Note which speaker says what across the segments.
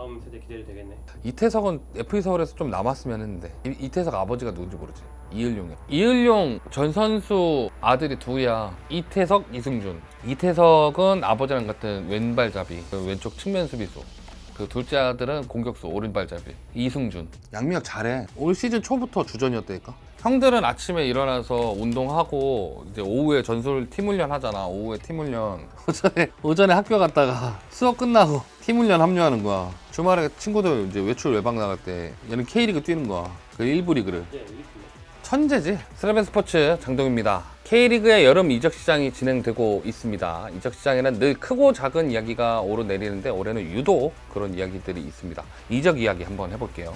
Speaker 1: 다음 세대 기대도 되겠네.
Speaker 2: 이태석은 FE 서울에서 좀 남았으면 했는데 이태석 아버지가 누군지 모르지. 이을용이야. 이을용 전 선수 아들이 둘이야. 이태석, 이승준. 이태석은 아버지랑 같은 왼발잡이, 그 왼쪽 측면 수비수. 그 둘째 아들은 공격수 오른발잡이 이승준. 양미혁 잘해. 올 시즌 초부터 주전이었다니까. 형들은 아침에 일어나서 운동하고 이제 오후에 전술 팀 훈련 하잖아. 오후에 팀 훈련. 오전에 학교 갔다가 수업 끝나고 팀 훈련 합류하는 거야. 주말에 친구들 이제 외출 외박 나갈 때 얘는 K리그 뛰는 거야. 그 1부 리그를.
Speaker 1: 이제 여기 있네.
Speaker 2: 천재지. 스라벤 스포츠 장동입니다. K리그의 여름 이적 시장이 진행되고 있습니다. 이적 시장에는 늘 크고 작은 이야기가 오르내리는데 올해는 유독 그런 이야기들이 있습니다. 이적 이야기 한번 해볼게요.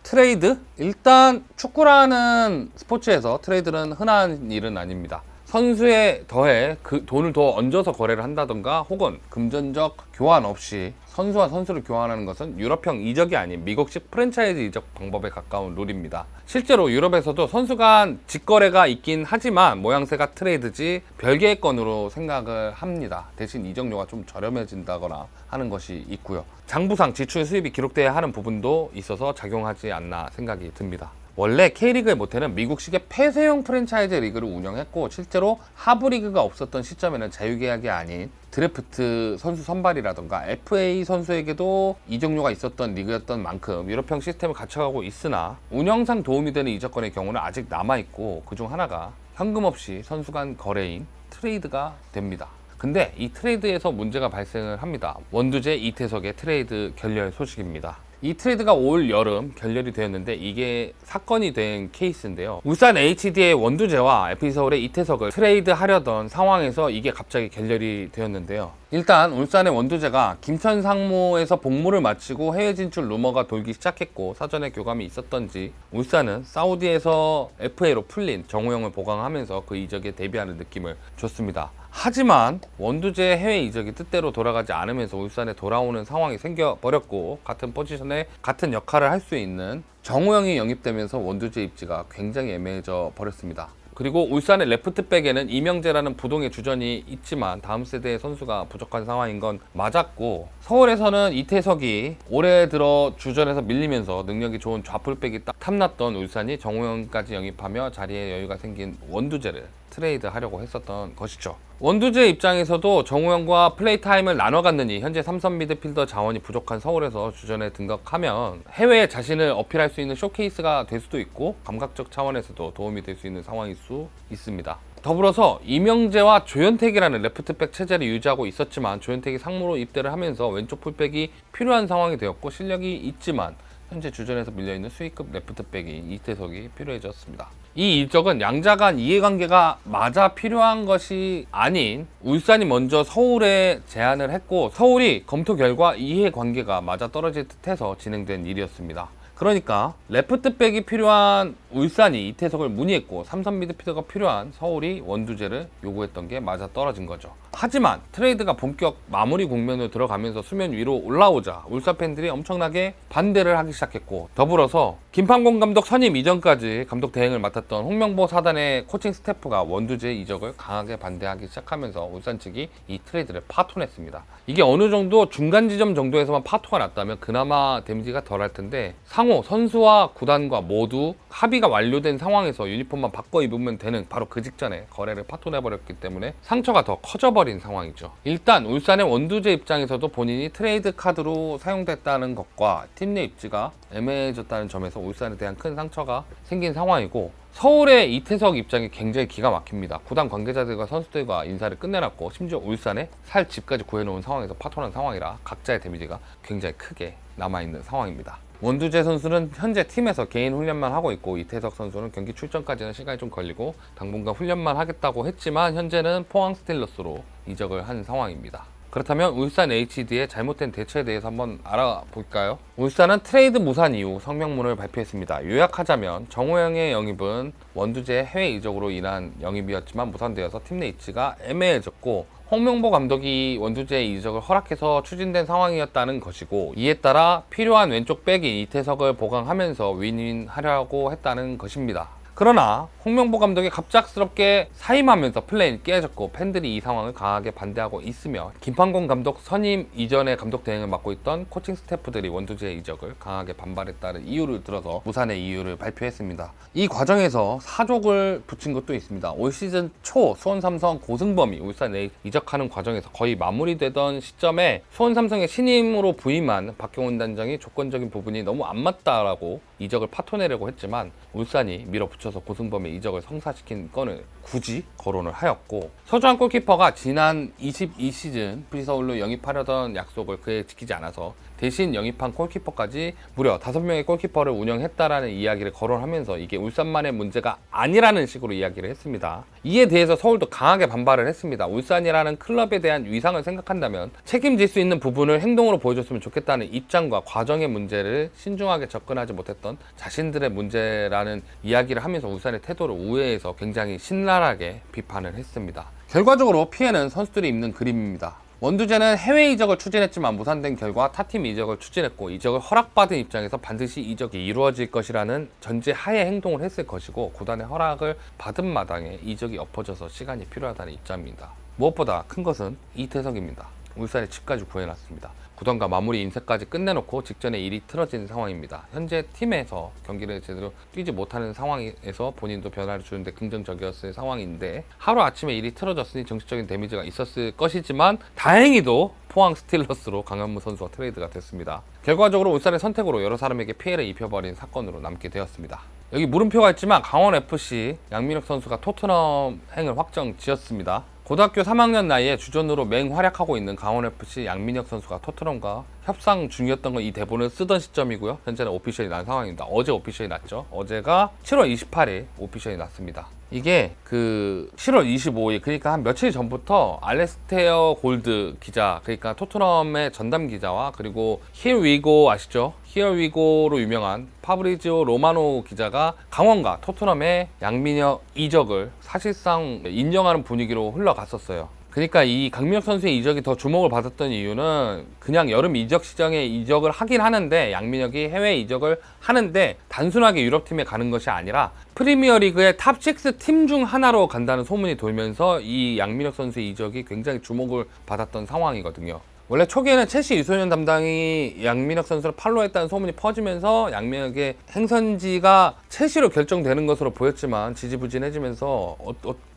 Speaker 2: 트레이드? 일단 축구라는 스포츠에서 트레이드는 흔한 일은 아닙니다. 선수에 더해 그 돈을 더 얹어서 거래를 한다던가 혹은 금전적 교환 없이 선수와 선수를 교환하는 것은 유럽형 이적이 아닌 미국식 프랜차이즈 이적 방법에 가까운 룰입니다. 실제로 유럽에서도 선수 간 직거래가 있긴 하지만 모양새가 트레이드지 별개의 건으로 생각을 합니다. 대신 이적료가 좀 저렴해진다거나 하는 것이 있고요. 장부상 지출 수입이 기록돼야 하는 부분도 있어서 작용하지 않나 생각이 듭니다. 원래 K리그의 모태는 미국식의 폐쇄형 프랜차이즈 리그를 운영했고 실제로 하부 리그가 없었던 시점에는 자유계약이 아닌 드래프트 선수 선발이라던가 FA 선수에게도 이적료가 있었던 리그였던 만큼 유럽형 시스템을 갖춰가고 있으나 운영상 도움이 되는 이적권의 경우는 아직 남아있고 그중 하나가 현금 없이 선수 간 거래인 트레이드가 됩니다. 근데 이 트레이드에서 문제가 발생을 합니다. 원두재 이태석의 트레이드 결렬 소식입니다. 이 트레이드가 올 여름 결렬이 되었는데 이게 사건이 된 케이스인데요. 울산 HD의 원두재와 FE 서울의 이태석을 트레이드 하려던 상황에서 이게 갑자기 결렬이 되었는데요. 일단 울산의 원두재가 김천 상무에서 복무를 마치고 해외 진출 루머가 돌기 시작했고 사전에 교감이 있었던지 울산은 사우디에서 FA로 풀린 정우영을 보강하면서 그 이적에 대비하는 느낌을 줬습니다. 하지만 원두재의 해외 이적이 뜻대로 돌아가지 않으면서 울산에 돌아오는 상황이 생겨버렸고 같은 포지션에 같은 역할을 할 수 있는 정우영이 영입되면서 원두재 입지가 굉장히 애매해져 버렸습니다. 그리고 울산의 레프트백에는 이명재라는 부동의 주전이 있지만 다음 세대의 선수가 부족한 상황인 건 맞았고 서울에서는 이태석이 올해 들어 주전에서 밀리면서 능력이 좋은 좌풀백이 딱 탐났던 울산이 정우영까지 영입하며 자리에 여유가 생긴 원두재를 트레이드 하려고 했었던 것이죠. 원두재 입장에서도 정우영과 플레이 타임을 나눠 갖느니 현재 삼선 미드필더 자원이 부족한 서울에서 주전에 등극하면 해외에 자신을 어필할 수 있는 쇼케이스가 될 수도 있고 감각적 차원에서도 도움이 될 수 있는 상황일 수 있습니다. 더불어서 이명재와 조현택이라는 레프트백 체제를 유지하고 있었지만 조현택이 상무로 입대를 하면서 왼쪽 풀백이 필요한 상황이 되었고 실력이 있지만 현재 주전에서 밀려있는 수위급 레프트백인 이태석이 필요해졌습니다. 이 이적은 양자 간 이해관계가 맞아 필요한 것이 아닌 울산이 먼저 서울에 제안을 했고 서울이 검토 결과 이해관계가 맞아 떨어질 듯해서 진행된 일이었습니다. 그러니까 레프트백이 필요한 울산이 이태석을 문의했고 삼선 미드필더가 필요한 서울이 원두재를 요구했던 게 맞아 떨어진 거죠. 하지만 트레이드가 본격 마무리 국면으로 들어가면서 수면 위로 올라오자 울산 팬들이 엄청나게 반대를 하기 시작했고 더불어서 김판공 감독 선임 이전까지 감독 대행을 맡았던 홍명보 사단의 코칭 스태프가 원두재 이적을 강하게 반대하기 시작하면서 울산 측이 이 트레이드를 파토냈습니다. 이게 어느 정도 중간 지점 정도에서만 파토가 났다면 그나마 데미지가 덜할 텐데 상호 선수와 구단과 모두 합의가 완료된 상황에서 유니폼만 바꿔 입으면 되는 바로 그 직전에 거래를 파토내버렸기 때문에 상처가 더 커져버린 상황이죠. 일단 울산의 원두재 입장에서도 본인이 트레이드 카드로 사용됐다는 것과 팀 내 입지가 애매해졌다는 점에서 울산에 대한 큰 상처가 생긴 상황이고 서울의 이태석 입장이 굉장히 기가 막힙니다. 구단 관계자들과 선수들과 인사를 끝내놨고 심지어 울산에 살 집까지 구해놓은 상황에서 파토난 상황이라 각자의 데미지가 굉장히 크게 남아있는 상황입니다. 원두재 선수는 현재 팀에서 개인 훈련만 하고 있고 이태석 선수는 경기 출전까지는 시간이 좀 걸리고 당분간 훈련만 하겠다고 했지만 현재는 포항 스틸러스로 이적을 한 상황입니다. 그렇다면 울산 HD의 잘못된 대처에 대해서 한번 알아볼까요? 울산은 트레이드 무산 이후 성명문을 발표했습니다. 요약하자면 정우영의 영입은 원두재 해외 이적으로 인한 영입이었지만 무산되어서 팀 내 입지가 애매해졌고 홍명보 감독이 원두재의 이적을 허락해서 추진된 상황이었다는 것이고 이에 따라 필요한 왼쪽 백인 이태석을 보강하면서 윈윈하려고 했다는 것입니다. 그러나 홍명보 감독이 갑작스럽게 사임하면서 플랜이 깨졌고 팬들이 이 상황을 강하게 반대하고 있으며 김판곤 감독 선임 이전에 감독 대행을 맡고 있던 코칭 스태프들이 원두재의 이적을 강하게 반발했다는 이유를 들어서 무산의 이유를 발표했습니다. 이 과정에서 사족을 붙인 것도 있습니다. 올 시즌 초 수원 삼성 고승범이 울산에 이적하는 과정에서 거의 마무리되던 시점에 수원 삼성의 신임으로 부임한 박경훈 단장이 조건적인 부분이 너무 안 맞다라고 이적을 파토내려고 했지만 울산이 밀어붙여서 고승범의 이적을 성사시킨 건을 굳이 거론을 하였고, 서주환 골키퍼가 지난 22시즌 FC서울로 영입하려던 약속을 그에 지키지 않아서 대신 영입한 골키퍼까지 무려 5명의 골키퍼를 운영했다라는 이야기를 거론하면서 이게 울산만의 문제가 아니라는 식으로 이야기를 했습니다. 이에 대해서 서울도 강하게 반발을 했습니다. 울산이라는 클럽에 대한 위상을 생각한다면 책임질 수 있는 부분을 행동으로 보여줬으면 좋겠다는 입장과 과정의 문제를 신중하게 접근하지 못했던 자신들의 문제라는 이야기를 하면서 울산의 태도를 우회해서 굉장히 신랄하게 비판을 했습니다. 결과적으로 피해는 선수들이 입는 그림입니다. 원두재는 해외 이적을 추진했지만 무산된 결과 타팀 이적을 추진했고, 이적을 허락받은 입장에서 반드시 이적이 이루어질 것이라는 전제 하에 행동을 했을 것이고, 구단의 허락을 받은 마당에 이적이 엎어져서 시간이 필요하다는 입장입니다. 무엇보다 큰 것은 이태석입니다. 울산에 집까지 구해놨습니다. 구단과 마무리 인쇄까지 끝내놓고 직전에 일이 틀어진 상황입니다. 현재 팀에서 경기를 제대로 뛰지 못하는 상황에서 본인도 변화를 주는데 긍정적이었을 상황인데, 하루아침에 일이 틀어졌으니 정치적인 데미지가 있었을 것이지만 다행히도 포항 스틸러스로 강현무 선수가 트레이드가 됐습니다. 결과적으로 울산의 선택으로 여러 사람에게 피해를 입혀버린 사건으로 남게 되었습니다. 여기 물음표가 있지만 강원FC 양민혁 선수가 토트넘 행을 확정 지었습니다. 고등학교 3학년 나이에 주전으로 맹활약하고 있는 강원FC 양민혁 선수가 토트넘과 협상 중이었던 건 이 대본을 쓰던 시점이고요. 현재는 오피셜이 난 상황입니다. 어제 오피셜이 났죠. 어제가 7월 28일 오피셜이 났습니다. 이게 7월 25일, 그러니까 한 며칠 전부터 알레스테어 골드 기자, 그러니까 토트넘의 전담 기자와 그리고 Here We Go 아시죠? Here We Go로 유명한 파브리지오 로마노 기자가 강원과 토트넘의 양민혁 이적을 사실상 인정하는 분위기로 흘러갔었어요. 그러니까 이 강민혁 선수의 이적이 더 주목을 받았던 이유는 그냥 여름 이적 시장에 이적을 하긴 하는데, 양민혁이 해외 이적을 하는데 단순하게 유럽팀에 가는 것이 아니라 프리미어리그의 탑6 팀 중 하나로 간다는 소문이 돌면서 이 양민혁 선수의 이적이 굉장히 주목을 받았던 상황이거든요. 원래 초기에는 첼시 유소년 담당이 양민혁 선수를 팔로우했다는 소문이 퍼지면서 양민혁의 행선지가 첼시로 결정되는 것으로 보였지만 지지부진해지면서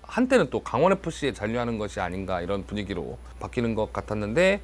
Speaker 2: 한때는 또 강원FC에 잔류하는 것이 아닌가 이런 분위기로 바뀌는 것 같았는데,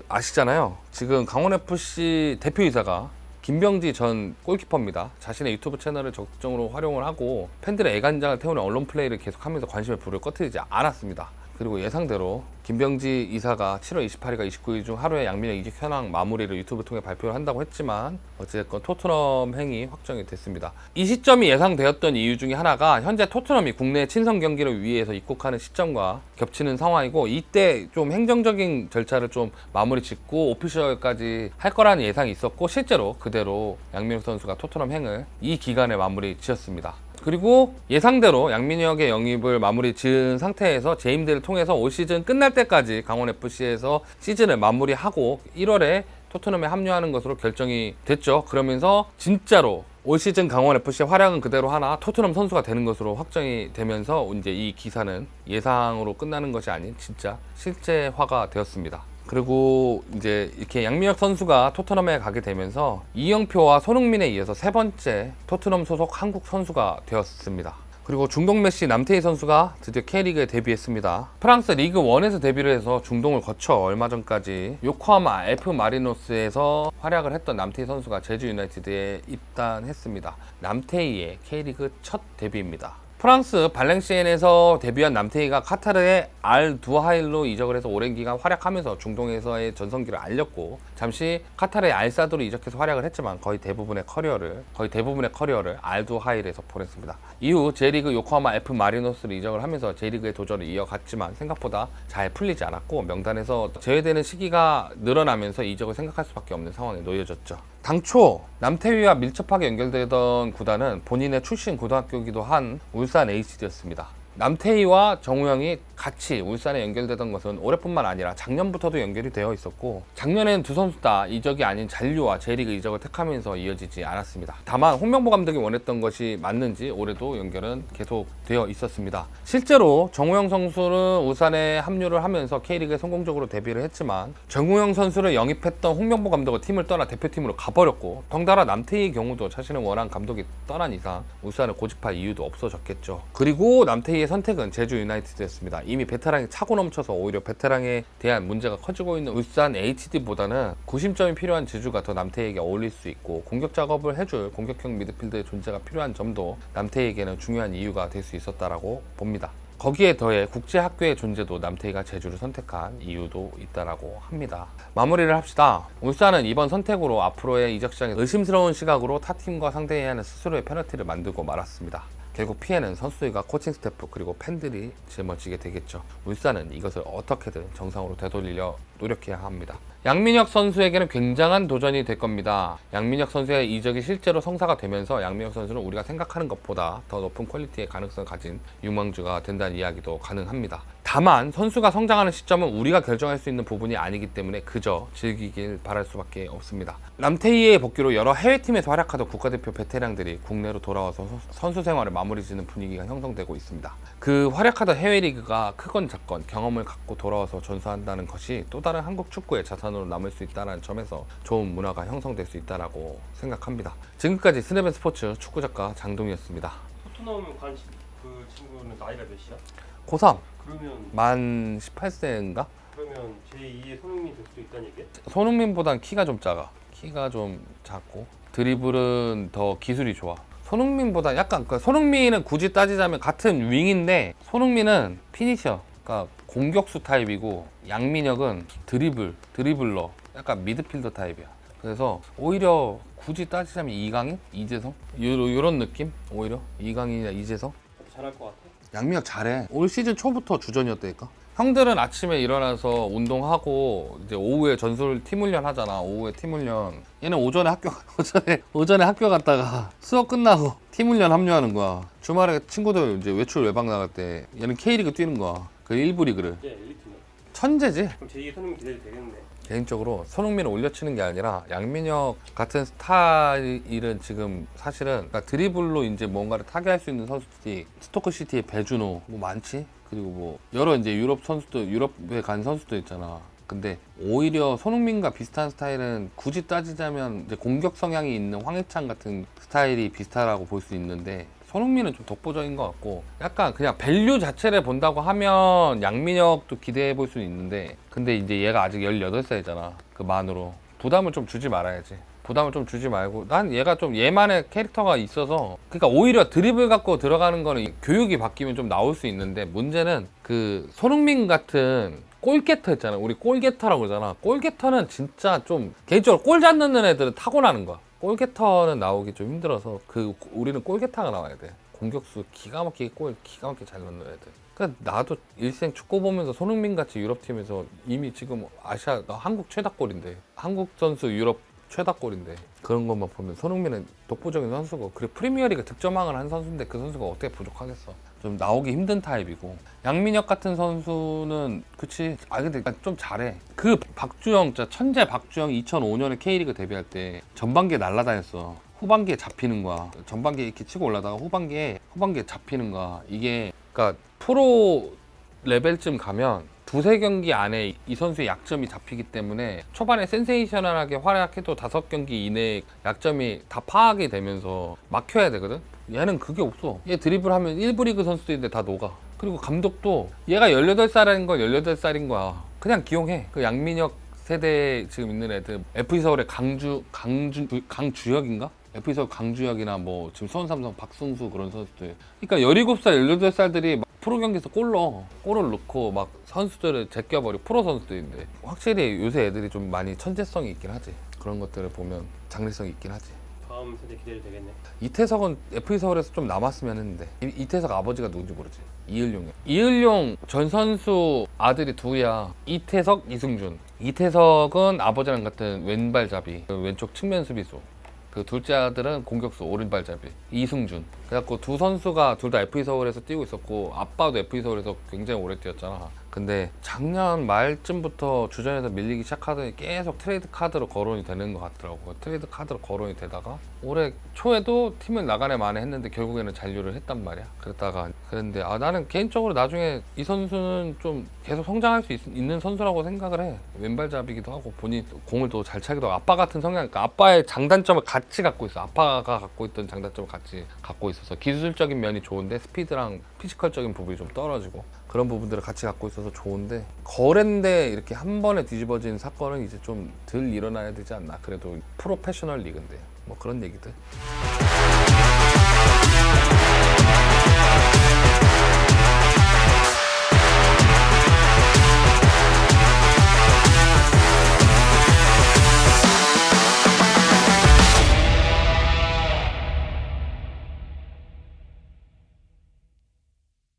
Speaker 2: 아시잖아요. 지금 강원FC 대표이사가 김병지 전 골키퍼입니다. 자신의 유튜브 채널을 적극적으로 활용을 하고 팬들의 애간장을 태우는 언론 플레이를 계속하면서 관심의 불을 꺼뜨리지 않았습니다. 그리고 예상대로 김병지 이사가 7월 28일과 29일 중 하루에 양민혁 이적 현황 마무리를 유튜브 통해 발표를 한다고 했지만 어쨌든 토트넘 행이 확정이 됐습니다. 이 시점이 예상되었던 이유 중에 하나가 현재 토트넘이 국내 친선 경기를 위해서 입국하는 시점과 겹치는 상황이고, 이때 좀 행정적인 절차를 좀 마무리 짓고 오피셜까지 할 거라는 예상이 있었고, 실제로 그대로 양민혁 선수가 토트넘 행을 이 기간에 마무리 지었습니다. 그리고 예상대로 양민혁의 영입을 마무리 지은 상태에서 재임대를 통해서 올 시즌 끝날 때까지 강원FC에서 시즌을 마무리하고 1월에 토트넘에 합류하는 것으로 결정이 됐죠. 그러면서 진짜로 올 시즌 강원FC의 활약은 그대로 하나 토트넘 선수가 되는 것으로 확정이 되면서 이제 이 기사는 예상으로 끝나는 것이 아닌 진짜 실제화가 되었습니다. 그리고 이제 이렇게 양민혁 선수가 토트넘에 가게 되면서 이영표와 손흥민에 이어서 세 번째 토트넘 소속 한국 선수가 되었습니다. 그리고 중동 메시 남태희 선수가 드디어 K리그에 데뷔했습니다. 프랑스 리그 1에서 데뷔를 해서 중동을 거쳐 얼마 전까지 요코하마 F 마리노스에서 활약을 했던 남태희 선수가 제주 유나이티드에 입단했습니다. 남태희의 K리그 첫 데뷔입니다. 프랑스 발렌시엔에서 데뷔한 남태희가 카타르의 알 두하일로 이적을 해서 오랜 기간 활약하면서 중동에서의 전성기를 알렸고, 잠시 카타르의 알사드로 이적해서 활약을 했지만 거의 대부분의 커리어를 알 두하일에서 보냈습니다. 이후 J리그 요코하마 F 마리노스를 이적을 하면서 J리그의 도전을 이어갔지만 생각보다 잘 풀리지 않았고, 명단에서 제외되는 시기가 늘어나면서 이적을 생각할 수밖에 없는 상황에 놓여졌죠. 당초 남태희와 밀접하게 연결되던 구단은 본인의 출신 고등학교이기도 한 울산 HD였습니다. 남태희와 정우영이 같이 울산에 연결되던 것은 올해뿐만 아니라 작년부터도 연결이 되어 있었고, 작년엔 두 선수 다 이적이 아닌 잔류와 J리그 이적을 택하면서 이어지지 않았습니다. 다만 홍명보 감독이 원했던 것이 맞는지 올해도 연결은 계속 되어 있었습니다. 실제로 정우영 선수는 울산에 합류를 하면서 K리그에 성공적으로 데뷔를 했지만, 정우영 선수를 영입했던 홍명보 감독은 팀을 떠나 대표팀으로 가버렸고, 덩달아 남태희의 경우도 자신을 원한 감독이 떠난 이상 울산을 고집할 이유도 없어졌겠죠. 그리고 남태희의 선택은 제주 유나이티드였습니다. 이미 베테랑이 차고 넘쳐서 오히려 베테랑에 대한 문제가 커지고 있는 울산 HD보다는 구심점이 필요한 제주가 더 남태희에게 어울릴 수 있고, 공격 작업을 해줄 공격형 미드필더의 존재가 필요한 점도 남태희에게는 중요한 이유가 될 수 있었다라고 봅니다. 거기에 더해 국제학교의 존재도 남태희가 제주를 선택한 이유도 있다라고 합니다. 마무리를 합시다. 울산은 이번 선택으로 앞으로의 이적 시장에 의심스러운 시각으로 타 팀과 상대해야 하는 스스로의 페널티를 만들고 말았습니다. 결국 피해는 선수들과 코칭 스태프 그리고 팬들이 짊어지게 되겠죠. 울산은 이것을 어떻게든 정상으로 되돌리려 노력해야 합니다. 양민혁 선수에게는 굉장한 도전이 될 겁니다. 양민혁 선수의 이적이 실제로 성사가 되면서 양민혁 선수는 우리가 생각하는 것보다 더 높은 퀄리티의 가능성을 가진 유망주가 된다는 이야기도 가능합니다. 다만 선수가 성장하는 시점은 우리가 결정할 수 있는 부분이 아니기 때문에 그저 즐기길 바랄 수밖에 없습니다. 남태희의 복귀로 여러 해외팀에서 활약하던 국가대표 베테랑들이 국내로 돌아와서 선수 생활을 마무리 짓는 분위기가 형성되고 있습니다. 그 활약하던 해외 리그가 크건 작건 경험을 갖고 돌아와서 전수한다는 것이 또 다른 한국 축구의 자산으로 남을 수 있다는 점에서 좋은 문화가 형성될 수 있다고 생각합니다. 지금까지 스네벤 스포츠 축구작가 장동이었습니다.
Speaker 1: 토트넘 간 그 친구는 나이가 몇이야?
Speaker 2: 고3
Speaker 1: 그러면
Speaker 2: 만 18세인가?
Speaker 1: 그러면 제2의 손흥민이 될 수도 있다는 얘기야?
Speaker 2: 손흥민보단 키가 좀 작아. 키가 좀 작고 드리블은 더 기술이 좋아. 손흥민보다 약간, 그러니까 손흥민은 굳이 따지자면 같은 윙인데 손흥민은 피니셔, 그러니까 공격수 타입이고, 양민혁은 드리블러, 약간 미드필더 타입이야. 그래서 오히려 굳이 따지자면 이강인? 이재성? 요런 느낌? 오히려 이강인이나 이재성?
Speaker 1: 잘할 것 같아?
Speaker 2: 양민혁 잘해. 올 시즌 초부터 주전이었다니까. 형들은 아침에 일어나서 운동하고 이제 오후에 팀 훈련 하잖아. 오후에 팀 훈련. 얘는 오전에 학교 갔다가 수업 끝나고 팀 훈련 합류하는 거야. 주말에 친구들 이제 외박 나갈 때 얘는 K리그 뛰는 거야. 그 1부 리그를.
Speaker 1: 예, 엘리트네.
Speaker 2: 천재지.
Speaker 1: 그럼 제2의 손흥민 기대도 되겠네.
Speaker 2: 개인적으로 손흥민을 올려치는 게 아니라 양민혁 같은 스타일은 지금 사실은, 그러니까 드리블로 이제 뭔가를 타개할 수 있는 선수들이 스토크 시티의 배준호 뭐 많지. 그리고 뭐 여러 이제 유럽에 간 선수들 있잖아. 근데 오히려 손흥민과 비슷한 스타일은 굳이 따지자면 이제 공격 성향이 있는 황희찬 같은 스타일이 비슷하다고 볼 수 있는데, 손흥민은 좀 독보적인 것 같고, 약간 그냥 밸류 자체를 본다고 하면 양민혁도 기대해 볼 수는 있는데, 근데 이제 얘가 아직 18살이잖아. 그 만으로 부담을 좀 주지 말아야지. 부담을 좀 주지 말고, 난 얘가 좀 얘만의 캐릭터가 있어서, 그러니까 오히려 드리블 갖고 들어가는 거는 교육이 바뀌면 좀 나올 수 있는데, 문제는 그 손흥민 같은 골게터 있잖아. 우리 골게터라고 그러잖아. 골게터는 진짜 좀 개인적으로 골 잡는 애들은 타고나는 거야. 골게터는 나오기 좀 힘들어서 우리는 골게터가 나와야 돼. 공격수 기가 막히게 잘 넣는 애들. 그러니까 나도 일생 축구 보면서 손흥민 같이 유럽팀에서 이미 지금 한국 최다골인데, 한국 선수 유럽 최다골인데, 그런 것만 보면 손흥민은 독보적인 선수고, 그리고 프리미어리그 득점왕을 한 선수인데 그 선수가 어떻게 부족하겠어. 좀 나오기 힘든 타입이고, 양민혁 같은 선수는 그치. 근데 좀 잘해. 그 박주영, 진짜 천재 박주영 2005년에 K리그 데뷔할 때 전반기에 날아다녔어. 후반기에 잡히는 거야. 전반기에 이렇게 치고 올라다가 후반기에 잡히는 거야. 이게 그러니까 프로 레벨쯤 가면 두세 경기 안에 이 선수의 약점이 잡히기 때문에 초반에 센세이셔널하게 활약해도 5경기 이내에 약점이 다 파악이 되면서 막혀야 되거든. 얘는 그게 없어. 얘 드리블하면 1부 리그 선수들인데 다 녹아. 그리고 감독도 얘가 18살인 건 18살인 거야. 그냥 기용해. 그 양민혁 세대에 지금 있는 애들, FC서울의 강주혁인가? FC서울 강주혁이나 뭐 지금 수원삼성 박승수 그런 선수들. 그러니까 17살, 18살들이 막 프로 경기에서 골을 넣고 막 선수들을 제껴버리고 프로 선수들인데, 확실히 요새 애들이 좀 많이 천재성이 있긴 하지. 그런 것들을 보면 장래성이 있긴 하지.
Speaker 1: 다음 세대 기대도 되겠네.
Speaker 2: 이태석은 FC서울에서 좀 남았으면 했는데, 이태석 아버지가 누군지 모르지. 이을용 전 선수 아들이 둘이야. 이태석, 이승준. 이태석은 아버지랑 같은 왼발잡이, 왼쪽 측면 수비수. 그 둘째 아들은 공격수 오른발잡이 이승준. 그래갖고 두 선수가 둘 다 FE 서울에서 뛰고 있었고 아빠도 FE 서울에서 굉장히 오래 뛰었잖아. 근데 작년 말쯤부터 주전에서 밀리기 시작하더니 계속 트레이드 카드로 거론이 되는 것 같더라고요. 트레이드 카드로 거론이 되다가 올해 초에도 팀을 나가네 마네 했는데 결국에는 잔류를 했단 말이야. 그랬는데 나는 개인적으로 나중에 이 선수는 좀 계속 성장할 수 있는 선수라고 생각을 해. 왼발잡이기도 하고 본인 공을 또 잘 차기도 하고 아빠 같은 성향, 그러니까 아빠의 장단점을 같이 갖고 있어. 아빠가 갖고 있던 장단점을 같이 갖고 있어서 기술적인 면이 좋은데 스피드랑 피지컬적인 부분이 좀 떨어지고 그런 부분들을 같이 갖고 있어서 좋은데 거래인데 이렇게 한 번에 뒤집어진 사건은 이제 좀 덜 일어나야 되지 않나. 그래도 프로페셔널 리그인데 뭐 그런 얘기들.